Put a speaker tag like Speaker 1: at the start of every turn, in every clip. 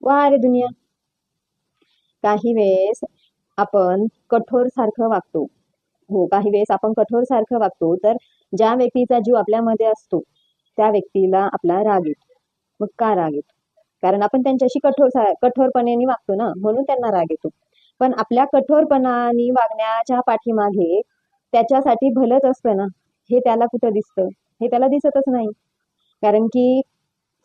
Speaker 1: वा रे दुनिया. काही वेळेस आपण कठोर सारखं वागतो. हो, काही वेळेस आपण कठोर सारखं वागतो, तर ज्या व्यक्तीचा जीव आपल्यामध्ये असतो त्या व्यक्तीला आपला राग येतो. मग का राग येतो? कारण आपण त्यांच्याशी कठोरपणे वागतो ना, म्हणून त्यांना राग येतो. पण आपल्या कठोरपणाने वागण्याच्या पाठीमागे त्याच्यासाठी भलंच असतं ना, हे त्याला कुठं दिसतं? हे त्याला दिसतच नाही. कारण की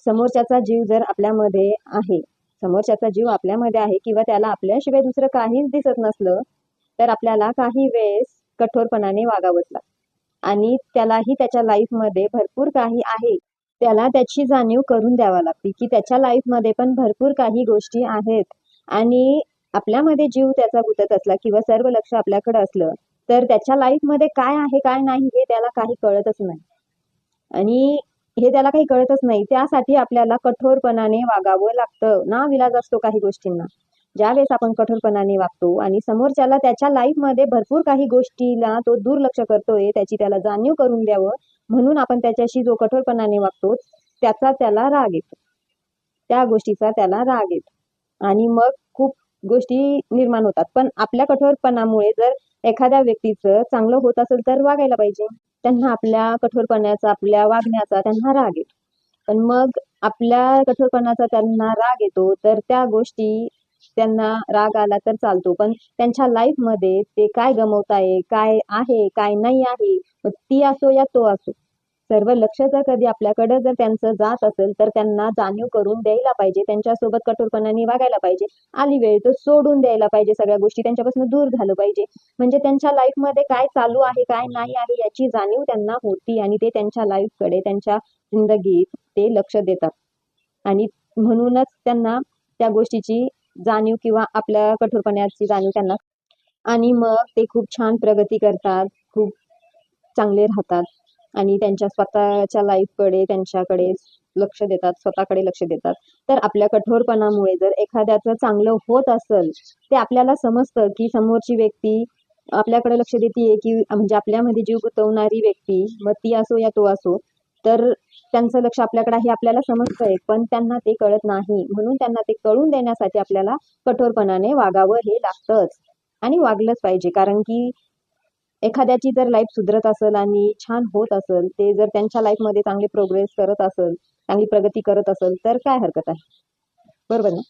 Speaker 1: समोरच्याचा जीव जर आपल्यामध्ये आहे, समोरच्याचा जीव आपल्यामध्ये आहे किंवा त्याला आपल्याशिवाय दुसरं काहीच दिसत नसलं, तर आपल्याला काही वेळेस कठोरपणाने वागावंच लागतं. आणि त्यालाही त्याच्या लाईफमध्ये भरपूर काही आहे, त्याला त्याची जाणीव करून द्यावी लागते, की त्याच्या लाईफमध्ये पण भरपूर काही गोष्टी आहेत. आणि आपल्यामध्ये जीव त्याचा गुंतत असला किंवा सर्व लक्ष आपल्याकडे असलं, तर त्याच्या लाईफमध्ये काय आहे काय नाही हे त्याला काही कळतच नाही. आणि हे त्याला काही कळतच नाही. त्यासाठी आपल्याला कठोरपणाने वागावं लागतं. नाविलाज असतो काही गोष्टींना. ज्यावेळेस आपण कठोरपणाने वागतो आणि समोरच्याला त्याच्या लाईफमध्ये भरपूर काही गोष्टीला तो दुर्लक्ष करतोय, त्याची त्याला जाणीव करून द्यावं म्हणून आपण त्याच्याशी जो कठोरपणाने वागतो, त्याचा त्याला राग येतो. त्या गोष्टीचा त्याला राग येतो. आणि मग खूप गोष्टी निर्माण होतात. पण आपल्या कठोरपणामुळे जर एखाद्या व्यक्तीचं चांगलं होत असेल तर वागायला पाहिजे. त्यांना आपल्या कठोरपणाचा, आपल्या वागण्याचा त्यांना राग येतो. पण मग आपल्या कठोरपणाचा त्यांना राग येतो, तर त्या गोष्टी त्यांना राग आला तर चालतो. पण त्यांच्या लाईफमध्ये ते काय गमवताय, काय आहे, काय नाही आहे, मग ती असो या तो असो, सर्व लक्ष जर कधी आपल्याकडे जर त्यांचं जात असेल, तर त्यांना जाणीव करून द्यायला पाहिजे. त्यांच्यासोबत कठोरपणाने वागायला पाहिजे. आली वेळ तर सोडून द्यायला पाहिजे. सगळ्या गोष्टी त्यांच्यापासून दूर झालं पाहिजे. म्हणजे त्यांच्या लाईफमध्ये काय चालू आहे, काय नाही आहे याची जाणीव त्यांना होती आणि ते त्यांच्या लाईफकडे, त्यांच्या जिंदगीत ते लक्ष देतात. आणि म्हणूनच त्यांना त्या गोष्टीची जाणीव किंवा आपल्या कठोरपणाची जाणीव त्यांना. आणि मग ते खूप छान प्रगती करतात, खूप चांगले राहतात आणि त्यांच्या स्वतःच्या लाईफकडे, त्यांच्याकडे लक्ष देतात, स्वतःकडे लक्ष देतात. तर आपल्या कठोरपणामुळे जर एखाद्याचं चांगलं होत असेल, ते आपल्याला समजतं की समोरची व्यक्ती आपल्याकडे लक्ष देतीये, की म्हणजे आपल्यामध्ये जीव गुंतवणारी व्यक्ती, मग ती असो या तो असो, तर त्यांचं लक्ष आपल्याकडे आहे आपल्याला समजतंय. पण त्यांना ते कळत नाही. म्हणून त्यांना ते कळून देण्यासाठी आपल्याला कठोरपणाने वागावं हे लागतंच. आणि वागलंच पाहिजे. कारण की एखाद्याची जर लाईफ सुधरत असेल आणि छान होत असेल, ते जर त्यांच्या लाईफमध्ये चांगली प्रोग्रेस करत असेल, चांगली प्रगती करत असेल, तर काय हरकत आहे? बरोबर ना?